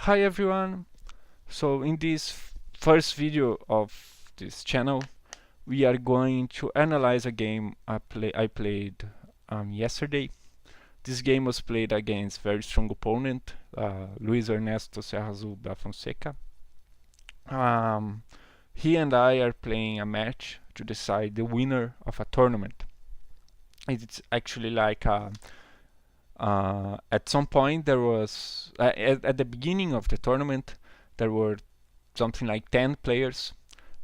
Hi everyone. So in this first video of this channel, we are going to analyze a game I played yesterday. This game was played against very strong opponent, Luis Ernesto Serra Azul da Fonseca. He and I are playing a match to decide the winner of a tournament. It's actually like at some point there was at the beginning of the tournament there were something like 10 players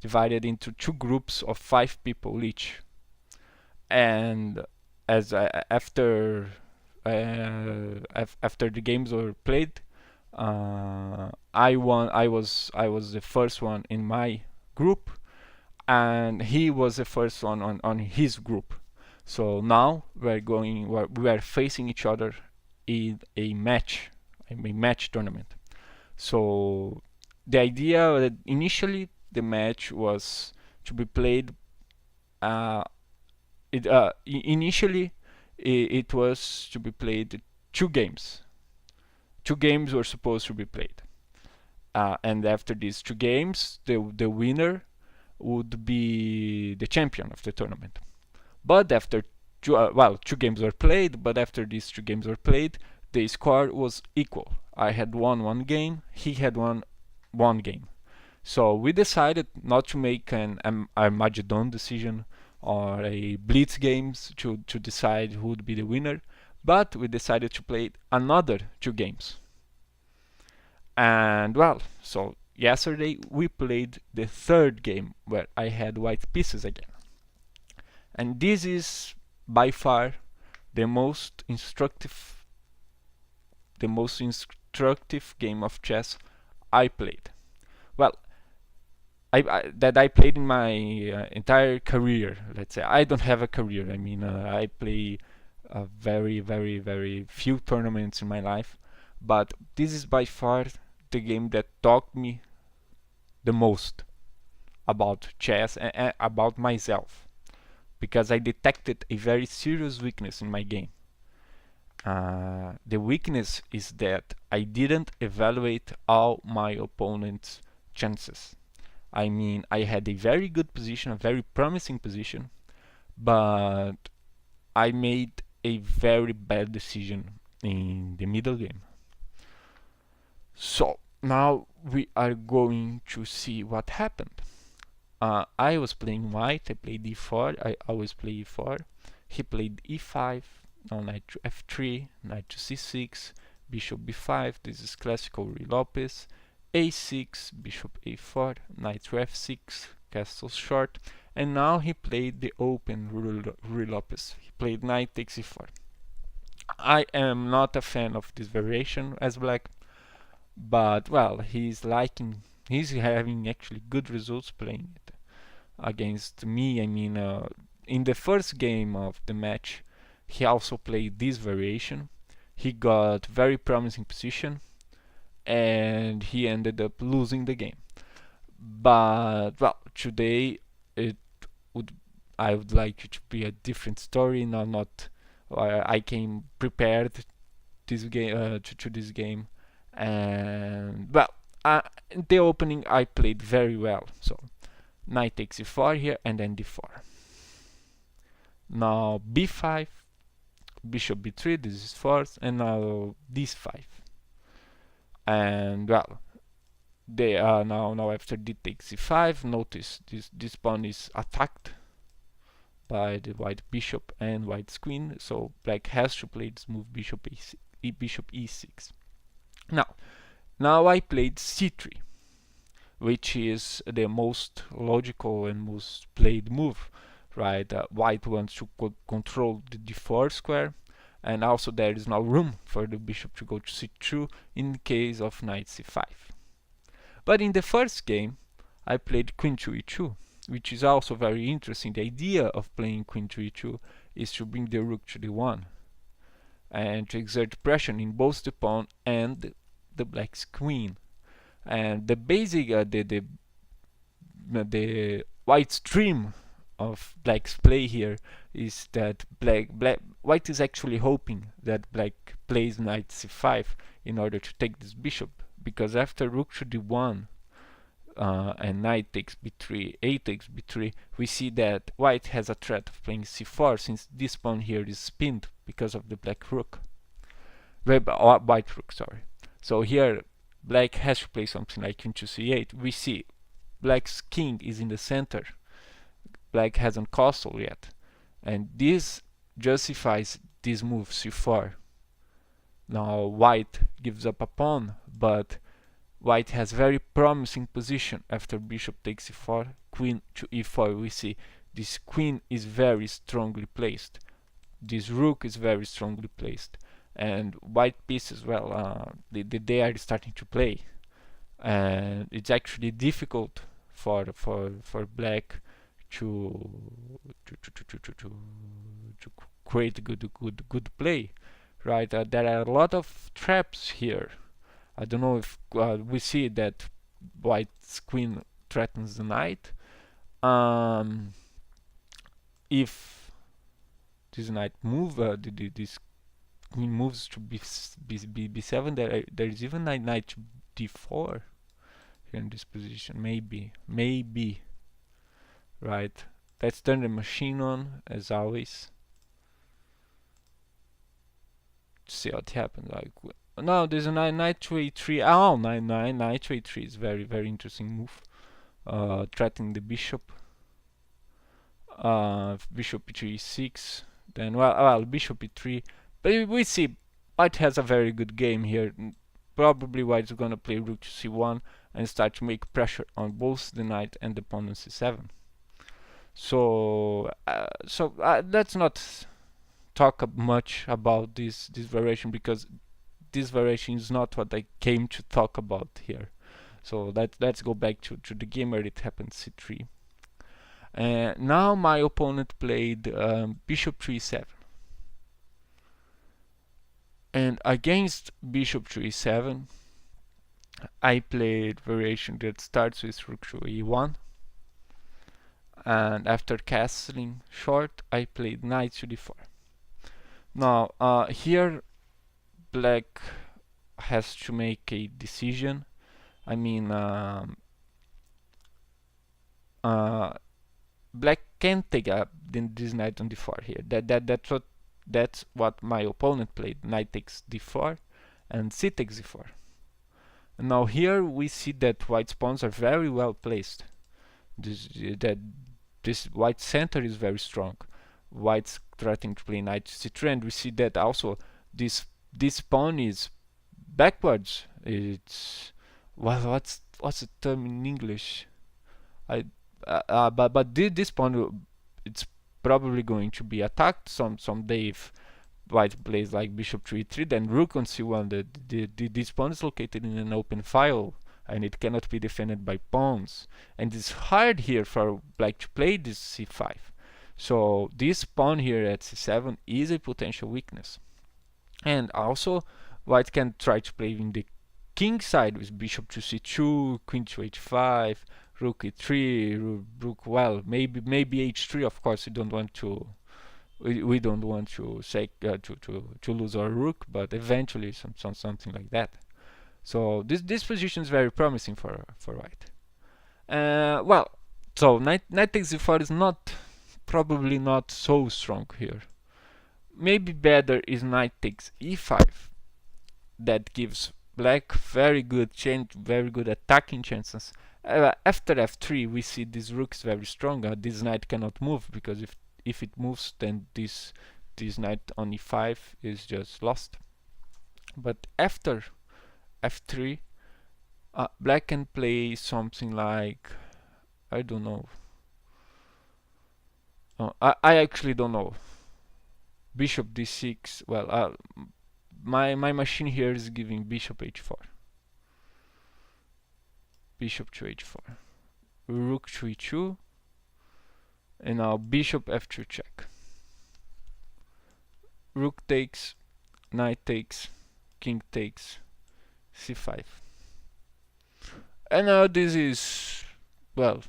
divided into two groups of 5 people each, and as after the games were played, I won. I was the first one in my group, and he was the first one on his group. So now we are facing each other in a match tournament. So the idea that initially the match was to be played. Initially, it was to be played 2 games. 2 games were supposed to be played, and after these 2 games, the winner would be the champion of the tournament. But after 2 games were played, but after these 2 games were played, the score was equal. I had won 1 game, he had won 1 game. So we decided not to make an Armageddon decision or a blitz games to decide who would be the winner, but we decided to play another 2 games. And so yesterday we played the third game where I had white pieces again. And this is by far the most instructive game of chess I played. Well, that I played in my entire career. Let's say I don't have a career. I mean, I play very, very, very few tournaments in my life, but this is by far the game that taught me the most about chess and about myself, because I detected a very serious weakness in my game. The weakness is that I didn't evaluate all my opponent's chances. I mean, I had a very good position, a very promising position, but I made a very bad decision in the middle game. So now we are going to see what happened. I was playing white, I played e4, I always play e4. He played e5, now knight to f3, knight to c6, bishop b5, this is classical Ruy Lopez, a6, bishop a4, knight to f6, castle short, and now he played the open Ruy Lopez. He played knight takes e4. I am not a fan of this variation as black, but he's having actually good results playing it against me. I mean, in the first game of the match, he also played this variation. He got very promising position, and he ended up losing the game. But today I would like it to be a different story. Not I came prepared this game to this game, and the opening I played very well. So knight takes e4 here, and then d4. Now b5, bishop b3, this is fourth, and now d5. And they are now after d takes e5, notice this pawn is attacked by the white bishop and white's queen, so black has to play this move bishop e6. Now I played c3, which is the most logical and most played move, right? White wants to control the d4 square, and also there is now room for the bishop to go to c2 in case of knight c5. But in the first game, I played queen to e2, which is also very interesting. The idea of playing queen to e2 is to bring the rook to d1 and to exert pressure in both the pawn and the black's queen. And the basic the white stream of black's play here is that white is actually hoping that black plays knight c5 in order to take this bishop, because after rook to d1 and knight takes b3, a takes b3, we see that white has a threat of playing c4 since this pawn here is spinned because of the black rook. White rook, sorry. So here black has to play something like king to c8. We see black's king is in the center. Black hasn't castled yet. And this justifies this move c4. Now white gives up a pawn, but white has very promising position after bishop takes e4, queen to e4. We see this queen is very strongly placed. This rook is very strongly placed. And white pieces, well, they are starting to play. And it's actually difficult for black to create good play, right? There are a lot of traps here. I don't know if we see that white's queen threatens the knight. If this knight move, this queen moves to b7, there is even knight to d4 here in this position. Maybe, right? Let's turn the machine on as always. See what happens. Like, now there's a knight to a3. Oh, knight to a3 is very interesting move. Threatening the bishop. Bishop to e6. Then well, bishop e3. But we see white has a very good game here. Probably white's gonna play rook to c1 and start to make pressure on both the knight and the pawn on c7. So let's not talk much about this variation, because this variation is not what I came to talk about here. So let's go back to the game where it happened, c3. Now my opponent played bishop to e7. And against bishop to e7, I played variation that starts with rook to e1. And after castling short, I played knight to d4. Now, here black has to make a decision. I mean, black can take up this knight on d4 here. That's what my opponent played. Knight takes d4 and c takes d4. And now here we see that white's pawns are very well placed. This white center is very strong. White's threatening to play knight to c3, and we see that also this pawn is backwards. It's, well, what's the term in English? But this pawn, it's probably going to be attacked someday if white plays like bishop to e3. Then rook on c1. This pawn is located in an open file, and it cannot be defended by pawns. And it's hard here for black to play this c5. So this pawn here at c7 is a potential weakness. And also white can try to play in the king side with bishop to c2, queen to h5, rook e3, rook, well, maybe h3. Of course, we don't want to say to lose our rook, but eventually something like that. So this position is very promising for white. Well, so knight takes d4 is probably not so strong here. Maybe better is knight takes e5. That gives black very good attacking chances. After f3, we see this rook is very strong. This knight cannot move, because if it moves, then this knight on e5 is just lost. But after f3, black can play something like, I don't know. I actually don't know. Bishop d6. Well, my machine here is giving bishop h4. Bishop to h4. Rook to e2. And now bishop f2 check. Rook takes, knight takes, king takes, c5. And now this is, well,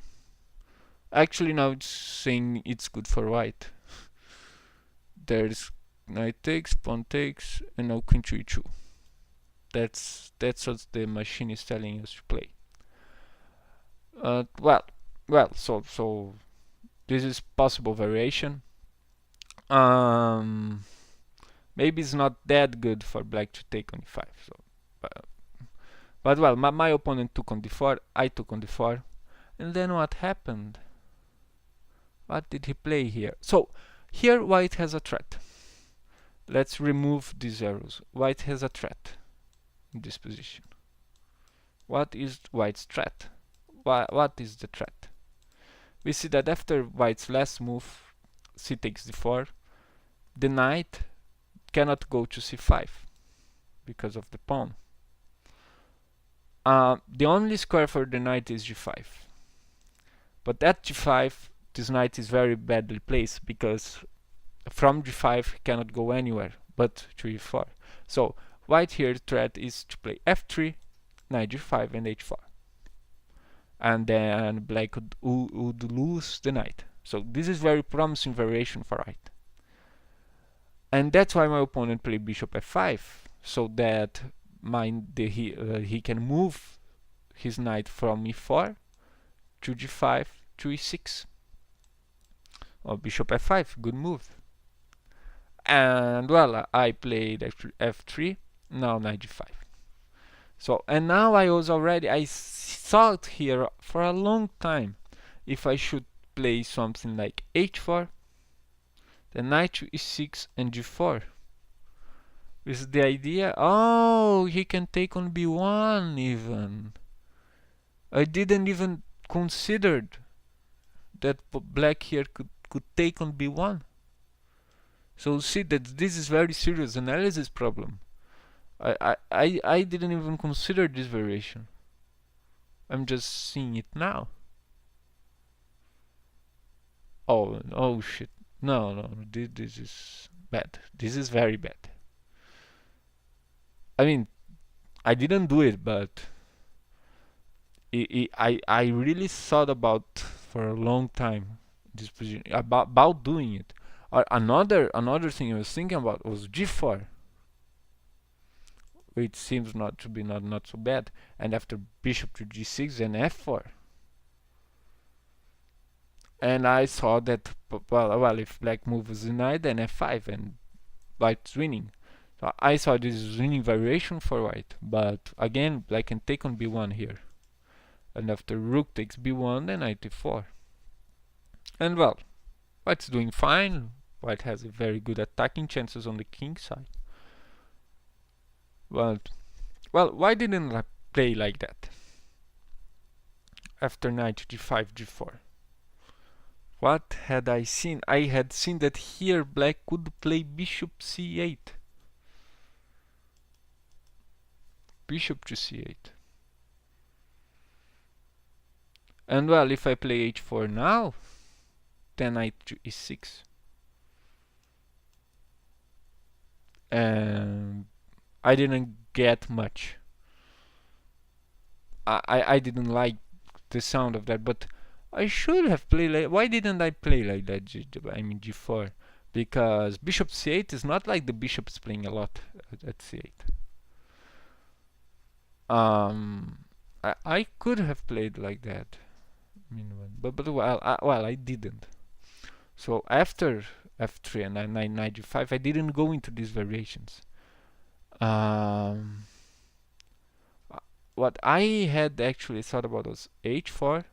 actually now it's saying it's good for white. There's knight takes, pawn takes, and now queen to e2. That's what the machine is telling us to play. So this is possible variation. Um, Maybe it's not that good for black to take on e5. So, but well, my opponent took on d4, I took on d4, and then what happened? What did he play here? So here white has a threat. Let's remove these arrows. White has a threat in this position. What is white's threat? What is the threat? We see that after white's last move, c takes d4, the knight cannot go to c5 because of the pawn. The only square for the knight is g5. But at g5, this knight is very badly placed because from g5 he cannot go anywhere but to e4. So white here threat is to play f3, knight g5 and h4. And then black would lose the knight. So this is very promising variation for white. And that's why my opponent played bishop f5, so that he can move his knight from e4 to g5 to e6. Or bishop f5, good move. And well, I played f3, now knight g5. So, and now I thought here for a long time if I should play something like h4, then knight to e6 and g4. With the idea, oh, he can take on b1 even. I didn't even consider that black here could take on b1. So see that this is very serious analysis problem. I didn't even consider this variation. I'm just seeing it now. Oh shit. No, this is bad. This is very bad. I mean, I didn't do it, but I really thought about for a long time this position about doing it. Another thing I was thinking about was g4, which seems not to be not so bad, and after bishop to g6 and f4. And I saw that well if black moves the knight then f5 and white's winning. So I saw this is winning variation for white, but again black can take on b1 here. And after rook takes b1 then knight e4. And well, white's doing fine. White has a very good attacking chances on the king side. But well, why didn't I play like that? After knight g5 g4. What had I seen? I had seen that here black could play bishop c8. Bishop to c8. And well, if I play h4 now, then knight to e6. And I didn't get much. I didn't like the sound of that, but I should have played like. Why didn't I play like that? I mean g4, because bishop c8 is not like the bishop is playing a lot at c8. I could have played like that, I mean, but well, I didn't. So after f3 and knight g5, I didn't go into these variations. What I had actually thought about was h4,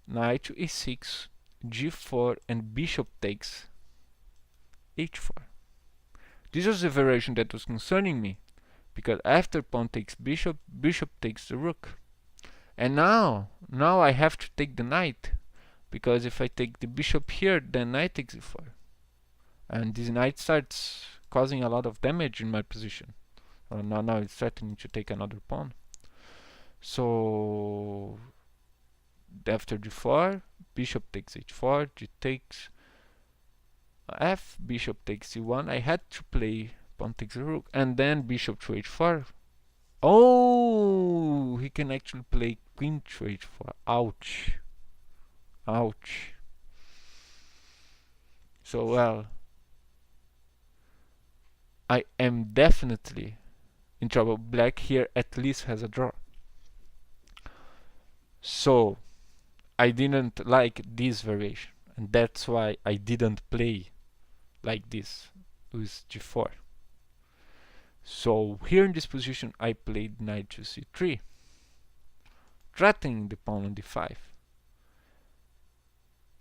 knight to e6, g4, and bishop takes h4. This was the variation that was concerning me, because after pawn takes bishop, bishop takes the rook. And now I have to take the knight, because if I take the bishop here, then knight takes e4. And this knight starts causing a lot of damage in my position. Now it's threatening to take another pawn. So after g4, bishop takes h4, g takes f, bishop takes c1. I had to play pawn takes the rook, and then bishop to h4. Oh, he can actually play queen to h4. Ouch. Ouch. So well, I am definitely in trouble. Black here at least has a draw. So I didn't like this variation, and that's why I didn't play like this with g4. So here in this position I played knight to c3, threatening the pawn on d5.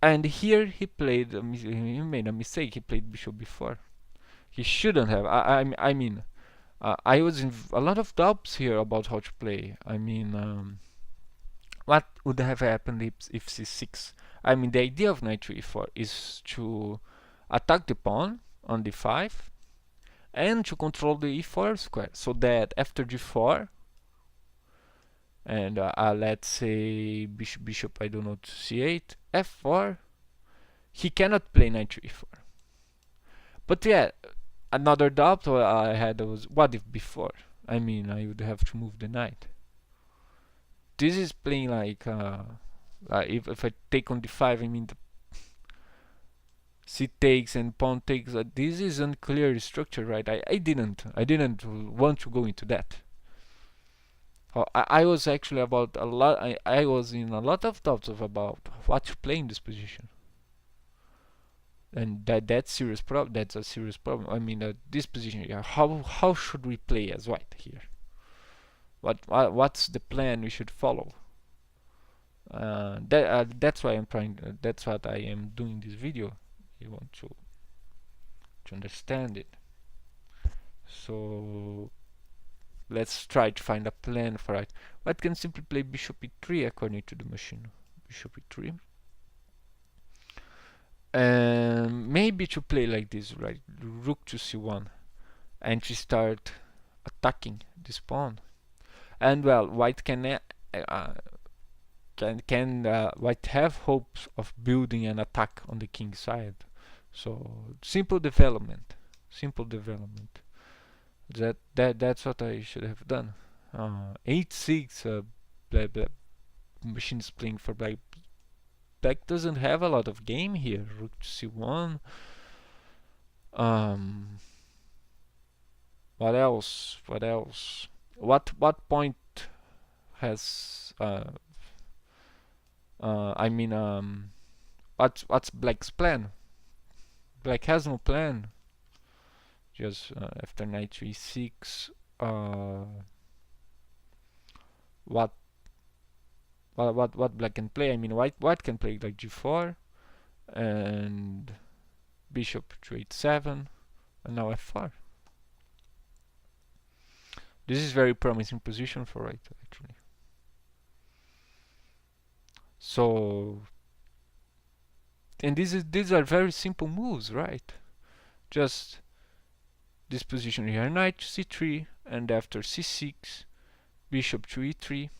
And here he made a mistake. He played bishop b4. He shouldn't have. I mean, I was in a lot of doubts here about how to play. I mean, what would have happened if c6? I mean, the idea of knight to e4 is to attack the pawn on d5 and to control the e4 square, so that after g4 and let's say bishop I don't know to c8, f4, he cannot play knight to e4. But yeah, another doubt I had was, what if before? I mean, I would have to move the knight. This is playing like if I take on d5, I mean the c takes and pawn takes. This is unclear structure, right? I didn't want to go into that. I was actually about a lot. I was in a lot of doubts about what to play in this position, and that's serious problem. That's a serious problem. I mean, this position here. How should we play as white here? What's the plan we should follow? That's why I'm trying. That's what I am doing this video. You want to understand it. So let's try to find a plan for it. White can simply play bishop e3 according to the machine. Bishop e3. And maybe to play like this, right? Rook to c1 and to start attacking this pawn. And well, white can white have hopes of building an attack on the king side. So simple development. That's what I should have done. 8-6. Machine is playing for black. Black doesn't have a lot of game here. Rook to c1. What else? What point has I mean, what's black's plan? Black has no plan. Just after knight to e6, what black can play? I mean, white can play like g4 and bishop to h7, and now f4. This is very promising position for white actually. So, and these are very simple moves, right? Just this position here, knight to c3, and after c6, bishop to e3,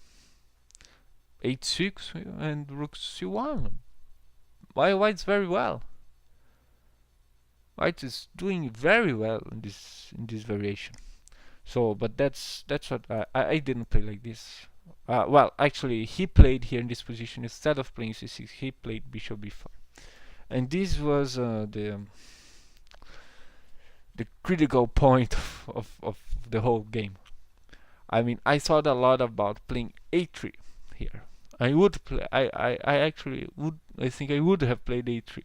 h6, and rook to c1. White's very well. White is doing very well in this variation. So, but that's what I didn't play like this. Well, actually, he played here in this position instead of playing c6. He played bishop b4, and this was the critical point of the whole game. I mean, I thought a lot about playing a3 here. I would play. I actually would. I think I would have played a3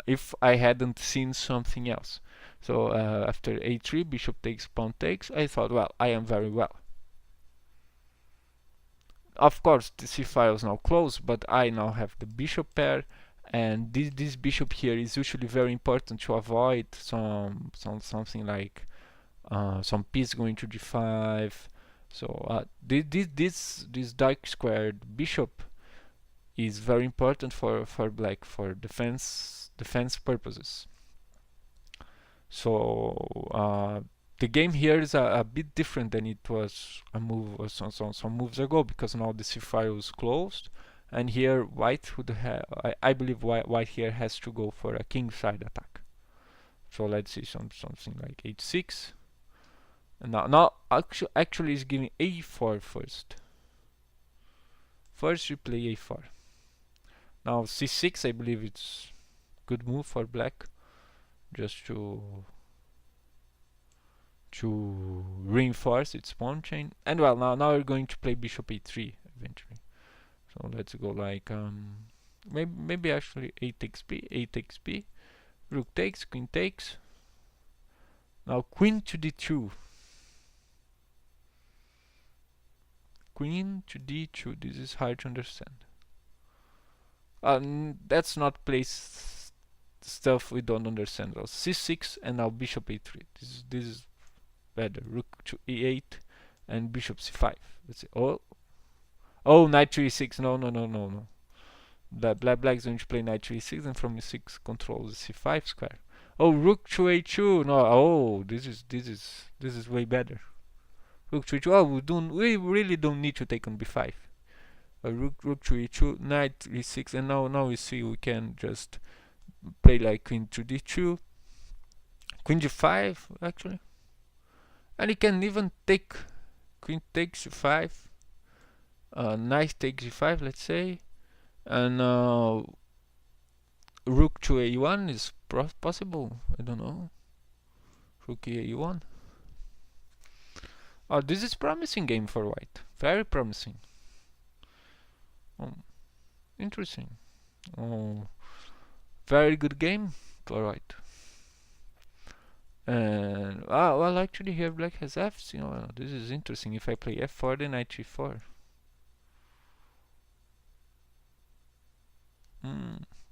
if I hadn't seen something else. So after a3, bishop takes, pawn takes, I thought, well, I am very well. Of course, the c file is now closed, but I now have the bishop pair, and this bishop here is usually very important to avoid something like some piece going to d5. So this dark squared bishop is very important for black for defense purposes. So the game here is a bit different than it was some moves ago, because now the c file is closed, and here white would have. I believe white here has to go for a king side attack. So let's see something like h6. And now actually is giving a4 first. First we play a4. Now c6, I believe it's good move for black, just to to reinforce its pawn chain. And well, now we're going to play bishop a3 eventually. So let's go like maybe actually a takes b, rook takes, queen takes. Now queen to d2. Queen to d2. This is hard to understand. That's not place stuff we don't understand. Well, c6 and now bishop a3. This is better. Rook to e8 and bishop c5. Let's see. Oh, knight to e6. No. Black is going to play knight to e6 and from e6 controls the c5 square. Oh, rook to a2. No. Oh, this is way better. Rook to e2. Oh, we really don't need to take on b5. Rook to e2, knight e6, and now we see we can just play like queen to d2, queen g5 actually, and you can even take queen takes g5, knight takes g5, let's say, and rook to a1 is possible. I don't know. Rook a1. Oh, this is promising game for white. Very promising. Oh, interesting. Oh, very good game for white. And well, actually here black has f's. This is interesting. If I play f4, then knight g4.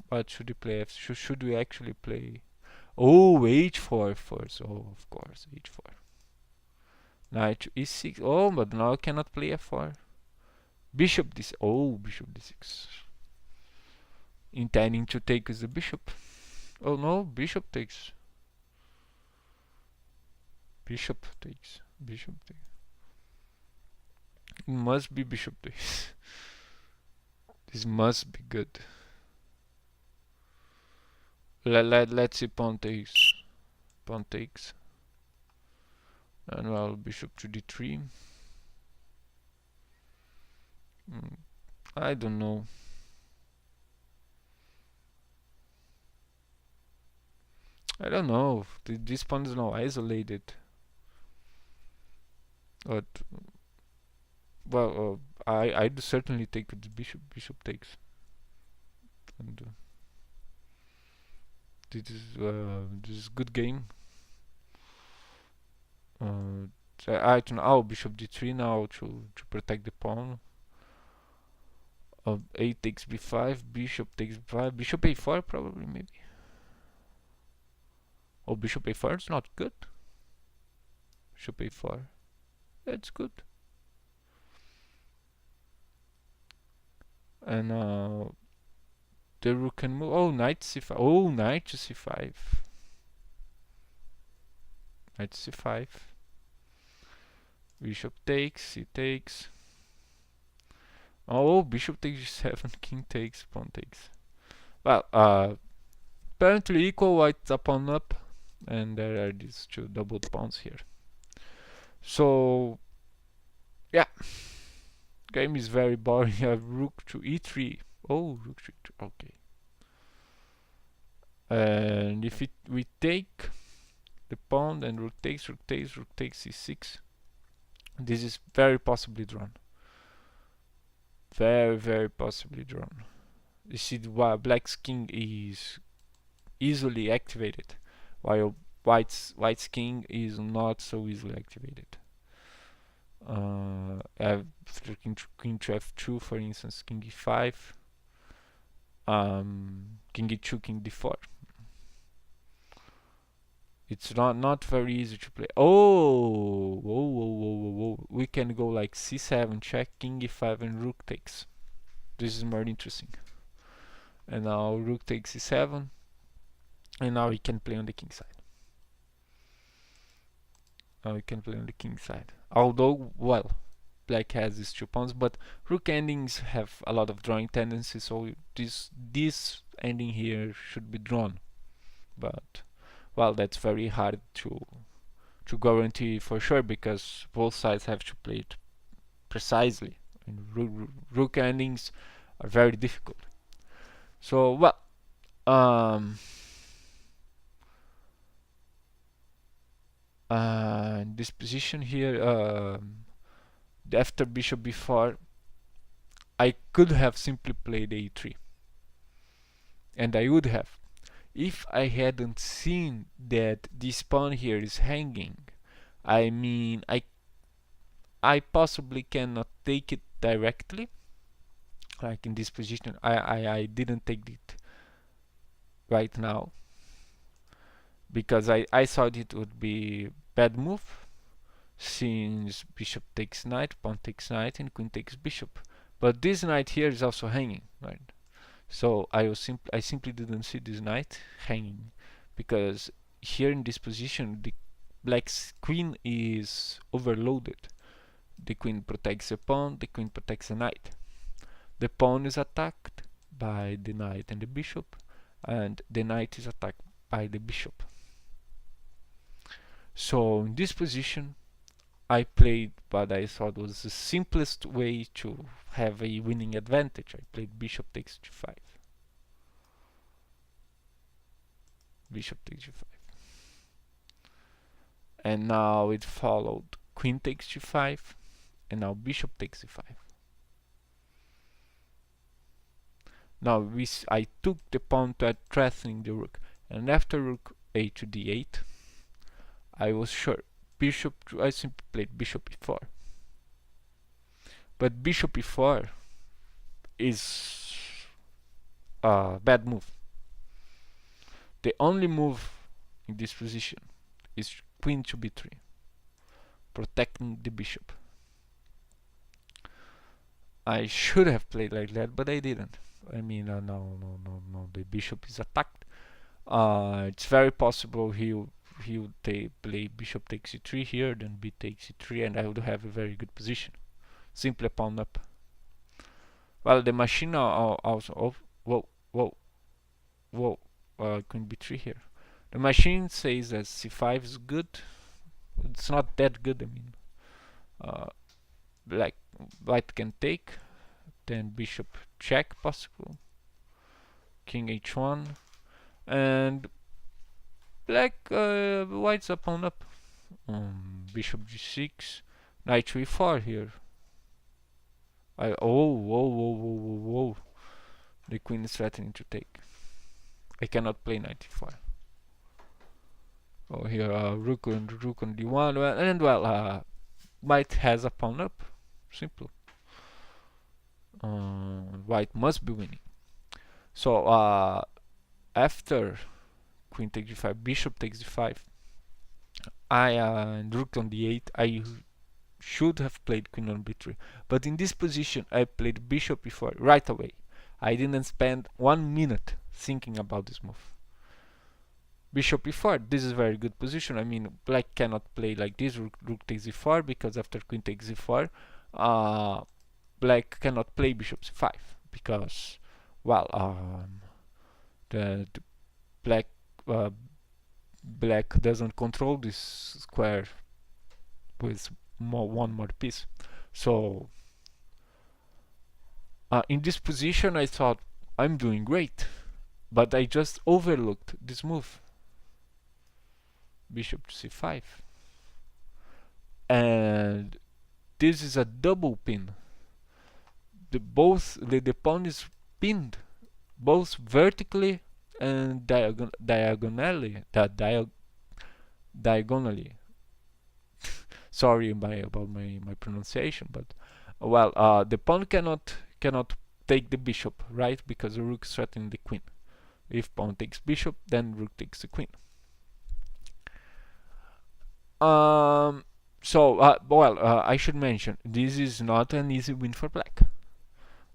What should we play? Should we actually play? Oh, h4 first. Oh, of course, h4. Knight to e6. Oh, but now I cannot play f4. Bishop this. Oh, bishop d6. Intending to take with the bishop. Oh no, bishop takes. Bishop takes. It must be bishop takes. This must be good. Let's see pawn takes. And well, bishop to d3. I don't know. This pawn is now isolated. But well, I'd certainly take the bishop. Bishop takes. And this is good game. I don't know. Oh, bishop d3 now to protect the pawn. A takes b5, bishop takes b5, bishop a4 probably, maybe. Oh, bishop a4 is not good. Bishop a4, that's good. And the rook can move. Oh, knight c5. Oh, knight to c5. Knight c5. Bishop takes, he takes. Oh, bishop takes g7, king takes, pawn takes. Well, apparently equal, white's a pawn up, and there are these two doubled pawns here. So, yeah, game is very boring. You have rook to e3. Oh, rook to e3. Okay. And if we take the pawn, then rook takes c6. This is very possibly drawn. Very possibly drawn. You see, black's king is easily activated, while white's king is not so easily activated. After king to f2, for instance, king e5, king e2, king d4. It's not very easy to play. Oh, whoa. We can go like c7, check, king e5, and rook takes. This is more interesting. And now rook takes c7, and now we can play on the king side. Although, well, black has these two pawns, but rook endings have a lot of drawing tendencies, so this ending here should be drawn. But well, that's very hard to guarantee for sure, because both sides have to play it precisely, and rook endings are very difficult. So well, This position here, after bishop b4, I could have simply played a3, and I would have, if I hadn't seen that this pawn here is hanging. I mean, I possibly cannot take it directly, like in this position. I didn't take it right now because I thought it would be bad move, since bishop takes knight, pawn takes knight, and queen takes bishop. But this knight here is also hanging, right? So I simply didn't see this knight hanging, because here in this position the black's queen is overloaded. The queen protects the pawn, the queen protects the knight. The pawn is attacked by the knight and the bishop, and the knight is attacked by the bishop. So in this position I played what I thought was the simplest way to have a winning advantage. I played bishop takes g5. Bishop takes g5. And now it followed queen takes g5, and now bishop takes e5. Now I took the pawn to threatening the rook, and after rook a to d8, I was sure I simply played bishop e4. But bishop e4 is a bad move. The only move in this position is queen to b3, protecting the bishop. I should have played like that, but I didn't. I mean, no, the bishop is attacked. It's very possible he would play bishop takes e3 here, then b takes e3, and I would have a very good position. Simply pawn up. Well, the machine also. Whoa, queen b3 here. The machine says that c5 is good. It's not that good. I mean, white can take, then bishop check possible, king h1, and white's a pawn up. Bishop g6, knight to e4 here. Whoa. The queen is threatening to take. I cannot play knight e4. Oh, here rook on d1, and white has a pawn up. Simple. White must be winning. So after queen takes g5, bishop takes d5, and rook on d8, I should have played queen on b3. But in this position, I played bishop e4 right away. I didn't spend 1 minute thinking about this move. Bishop e4, this is a very good position. I mean, black cannot play like this, rook takes e4, because after queen takes e4, black cannot play bishop c5, because, well, the black doesn't control this square with one more piece. So in this position I thought I'm doing great, but I just overlooked this move, bishop to c5, and this is a double pin. The pawn is pinned both vertically and diagonally. Sorry about my pronunciation, but well, the pawn cannot take the bishop, right? Because the rook is threatening the queen. If pawn takes bishop, then rook takes the queen. I should mention, this is not an easy win for black.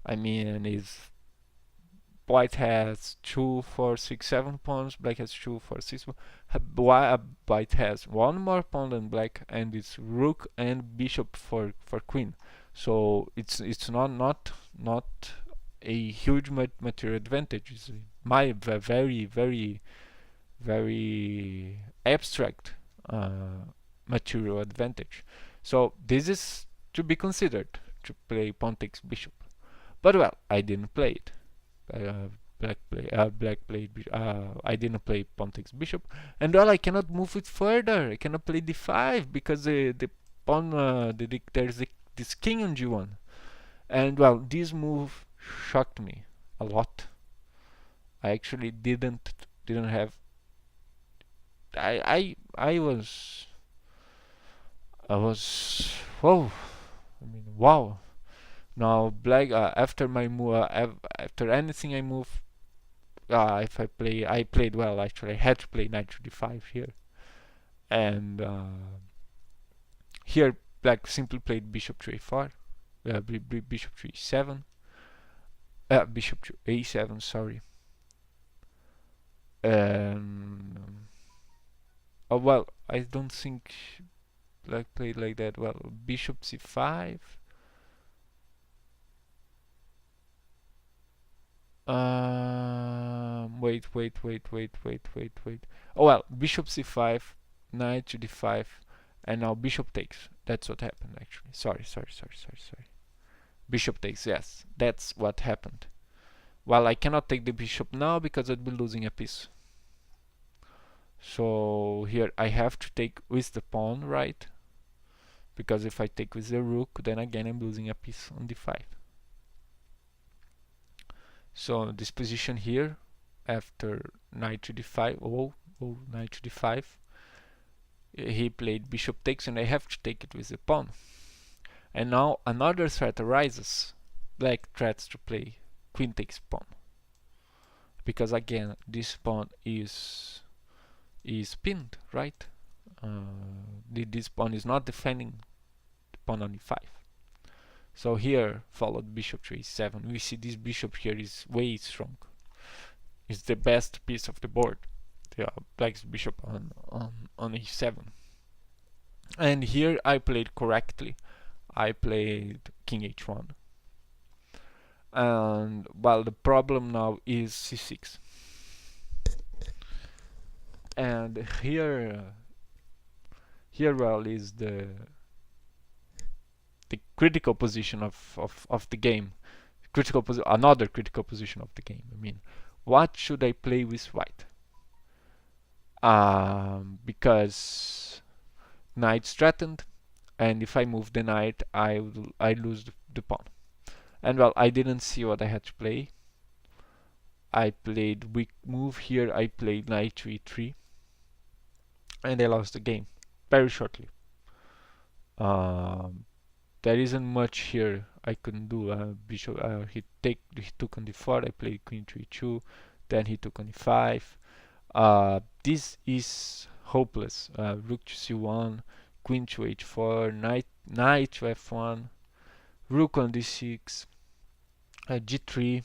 I mean, white has 2, 4, 6, 7 pawns, black has 2, 4, 6. White has one more pawn than black, and it's rook and bishop for queen. So it's not a huge material advantage. It's my very abstract material advantage. So this is to be considered to play pawn takes bishop. But well, I didn't play it. black played I didn't play pawn takes bishop, and well, I cannot move it further. I cannot play d5 because the pawn there's this king on g1, and well, this move shocked me a lot. I actually didn't have. I was whoa. I mean, wow. Now black after my move after anything I move. If I played well. Actually, I had to play knight to d5 here, and here black simply played bishop to a4, bishop to e7, bishop to a7. Sorry. Oh well, I don't think black played like that. Well, bishop c5. Wait. Oh well, bishop c5, knight to d5, and now bishop takes. That's what happened actually. Sorry. Bishop takes, yes, that's what happened. Well, I cannot take the bishop now because I'd be losing a piece. So here I have to take with the pawn, right? Because if I take with the rook, then again I'm losing a piece on d5. So this position here, after knight to d5, knight to d5, he played bishop takes, and I have to take it with the pawn. And now another threat arises. Black threats to play queen takes pawn, because again this pawn is pinned, right? This pawn is not defending the pawn on e5. So here followed bishop to a7. We see this bishop here is way strong. It's the best piece of the board. Yeah, black's bishop on e7. And here I played correctly. I played king h1. And well, the problem now is c6. And here well is the critical position of the game. Another critical position of the game. I mean, what should I play with white? Because knight's threatened, and if I move the knight, I lose the pawn. And well, I didn't see what I had to play. I played weak move here. I played knight to e3, and I lost the game very shortly. There isn't much here I couldn't do. Bishop he took on d4. I played queen to e2, then he took on e5. This is hopeless. Rook to c1, queen to h4, knight to f1, rook on d6, g3,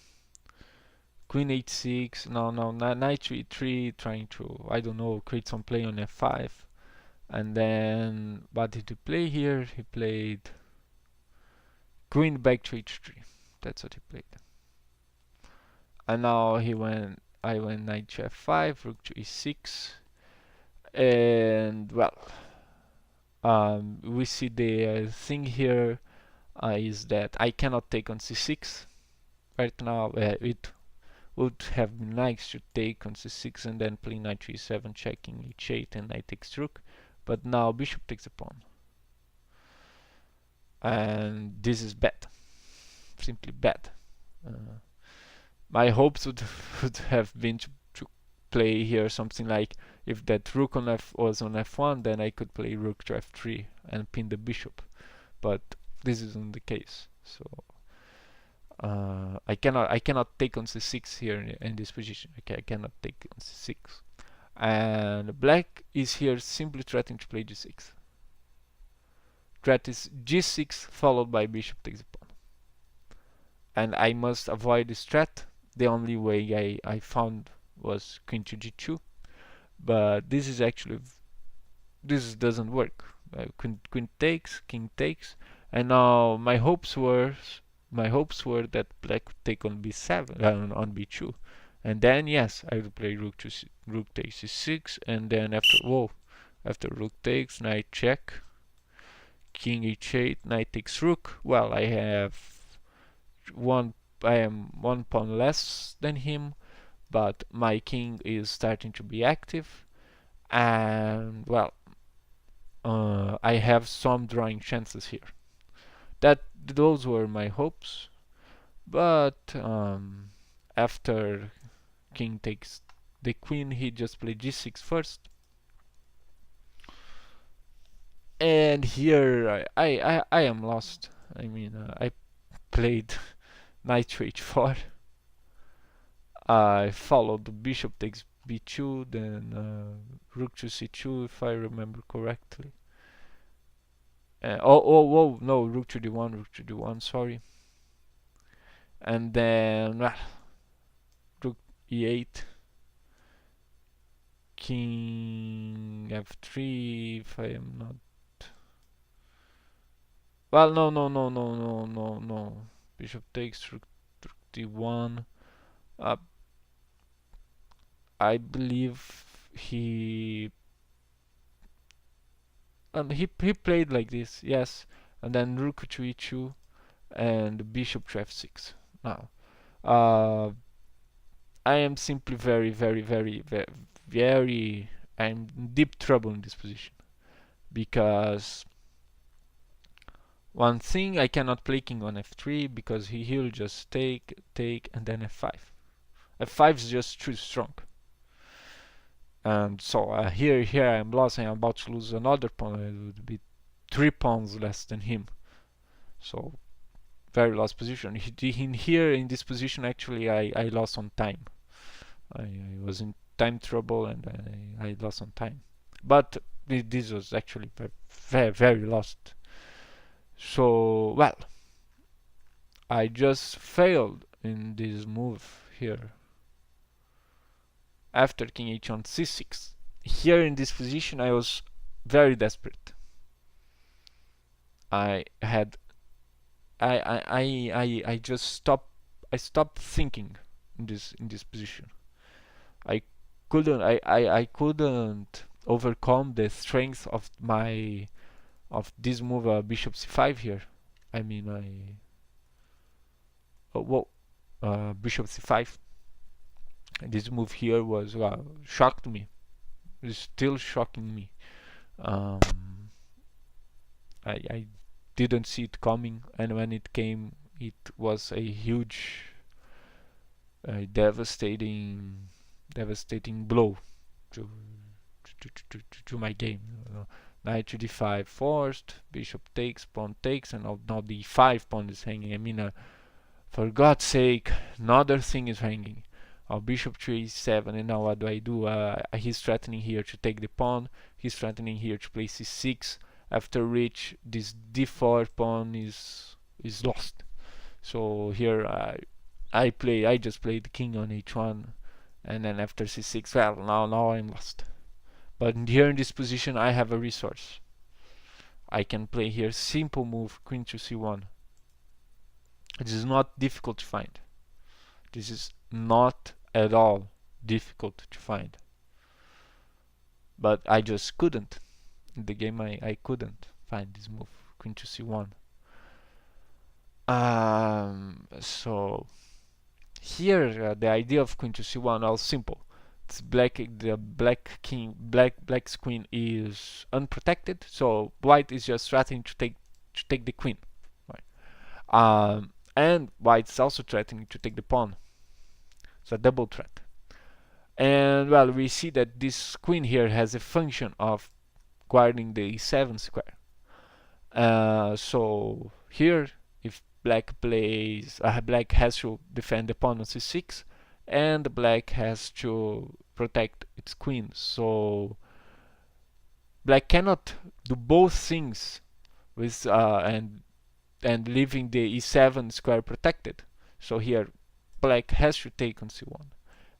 queen h6. No, knight to e3, trying to, I don't know, create some play on f5. And then what did he play here? He played queen back to h3. That's what he played. And now I went knight to f5, rook to e6, and well, we see the thing here is that I cannot take on c6 right now. It would have been nice to take on c6 and then play knight to e7, checking h8, and knight takes rook, but now bishop takes a pawn, and this is bad, simply bad. My hopes would have been to play here something like, if that rook on was on f1, then I could play rook to f3 and pin the bishop, but this isn't the case. So I cannot take on c6 here in this position. Okay, I cannot take on c6, and black is here simply threatening to play g6. Threat is g6 followed by bishop takes a pawn, and I must avoid this threat. The only way I found was queen to g2, but this is actually, this doesn't work. Queen takes, king takes, and now my hopes were that black would take on b7, on b2, and then yes, I would play rook takes c6, and then after rook takes, knight check, king h8, knight takes rook. Well, I am one pawn less than him, but my king is starting to be active, and well, I have some drawing chances here. Those were my hopes, but after king takes the queen, he just played g6 first, and here I am lost. I mean, I played knight to h4. I followed the bishop takes b2, then rook to c2, if I remember correctly. Oh, no, rook to d1, sorry. And then, well, rook e8, king f3, if I am not. Well, no. Bishop takes rook d1. I believe he played like this, yes, and then rook to e2 and bishop to f6. Now, uh, I am simply very. I'm in deep trouble in this position because one thing, I cannot play king on f3 because he'll just take, and then f5. f5 is just too strong. And so here I'm lost. I'm about to lose another pawn. It would be 3 pawns less than him. So very lost position. Here in this position, actually, I lost on time. I was in time trouble and I lost on time. But this was actually very lost. So well, I just failed in this move here. After king h on c6. Here in this position I was very desperate. I had I just stopped thinking in this position. I couldn't overcome the strength of this move, bishop c5 here. I mean, bishop c5. This move here was shocked me. It's still shocking me. Um, I didn't see it coming, and when it came, it was a huge, devastating blow to my game. Knight to d5 forced, bishop takes, pawn takes, and now d5 pawn is hanging. I mean, for God's sake, another thing is hanging. Bishop to e7, and now what do? He's threatening here to take the pawn. He's threatening here to play c6. After which, this d4 pawn is lost. So here I just played the king on h1, and then after c6, well, now I'm lost. But here in this position, I have a resource. I can play here simple move, queen to c1. It is not difficult to find. This is not at all difficult to find. But I just couldn't. In the game, I couldn't find this move, queen to c1. So here the idea of queen to c1 was simple. It's black's queen is unprotected, so white is just threatening to take the queen, right? And white is also threatening to take the pawn. It's a double threat. And well, we see that this queen here has a function of guarding the e7 square. So here, if black plays, black has to defend the pawn on c6, and black has to protect its queen. So black cannot do both things with and leaving the e7 square protected. So here, black has to take on c1,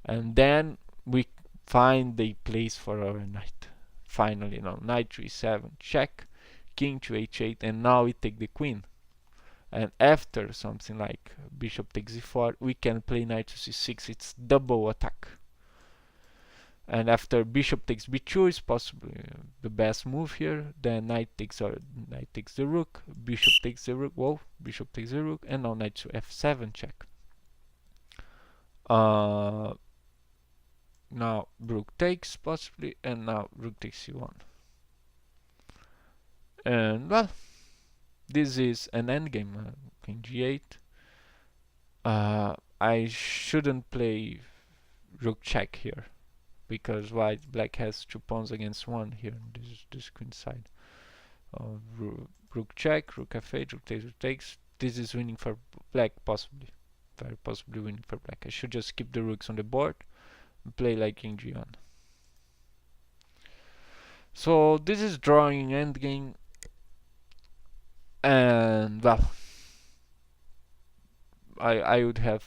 and then we find the place for our knight. Finally, now knight to e7 check, king to h8, and now we take the queen. And after something like bishop takes e4, we can play knight to c6. It's double attack. And after bishop takes b2 is possibly the best move here. Then knight takes the rook, bishop takes the rook. Whoa, bishop takes the rook, and now knight to f7 check. Now rook takes possibly, and now rook takes c1. And well, this is an endgame. Queen g8. I shouldn't play rook check here because black has 2 pawns against 1 here on this queen side. Rook check, rook f8, rook takes. This is winning for black, possibly. Very possibly winning for black. I should just keep the rooks on the board and play like king g1. So this is drawing endgame, and well, I would have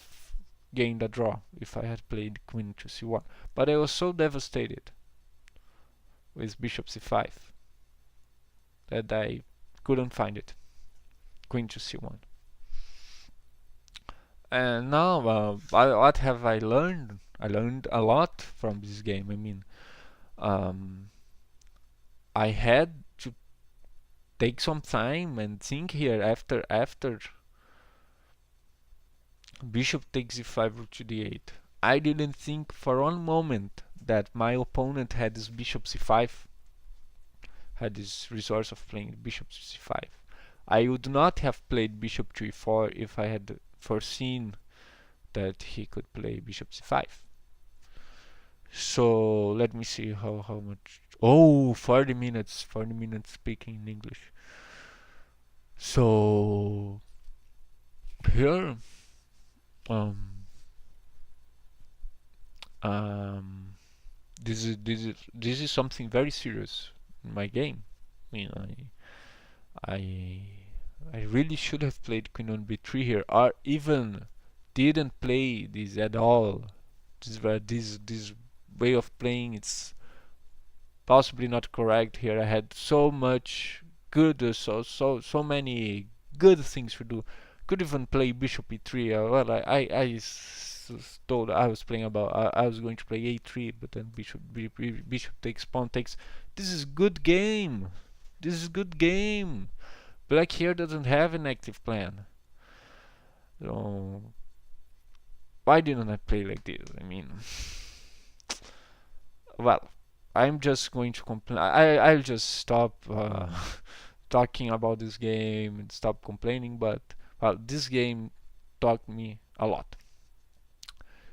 gained a draw if I had played queen to c1. But I was so devastated with bishop c5 that I couldn't find it. Queen to c1. And now, what have I learned? I learned a lot from this game. I mean, I had to take some time and think here after bishop takes e5, rook to d8. I didn't think for one moment that my opponent had this bishop c5, had this resource of playing bishop to c5. I would not have played bishop to e4 if I had foreseen that he could play bishop c5. So let me see how much. Oh, 40 minutes speaking in English. So here this is something very serious in my game. I mean, I really should have played queen on b3 here, or even didn't play this at all. This way of playing, it's possibly not correct here. I had so much good, so many good things to do. Could even play bishop e3. Well, told I was playing about I was going to play a3, but then bishop takes, pawn takes. This is good game. This is good game. Black here doesn't have an active plan. So why didn't I play like this? I mean, well, I'm just going to complain. I'll just stop talking about this game and stop complaining. But well, this game taught me a lot.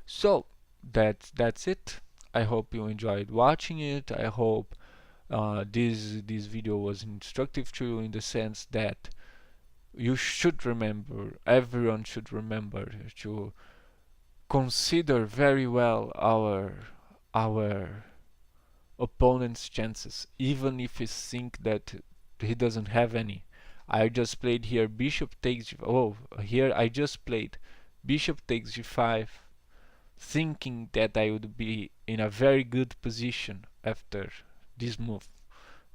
So that's it. I hope you enjoyed watching it. I hope this video was instructive to you in the sense that you should remember, everyone should remember to consider very well our opponent's chances, even if you think that he doesn't have any. I just played here bishop takes here I just played bishop takes g5, thinking that I would be in a very good position after this move,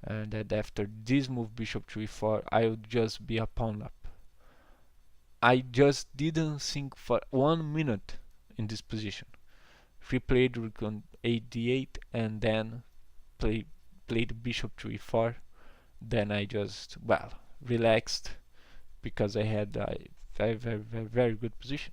and that after this move bishop to e4 I would just be a pawn up. I just didn't think for 1 minute in this position. Replayed rook on a8, and then played bishop to e4. Then I just, well, relaxed because I had a very good position.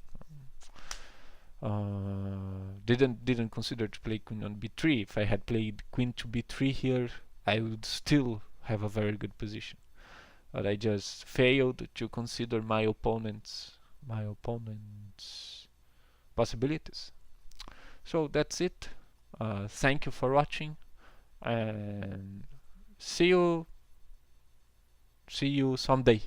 Didn't consider to play queen on b3. If I had played queen to b3 here, I would still have a very good position. But I just failed to consider my opponent's possibilities. So that's it. Thank you for watching, and see you someday.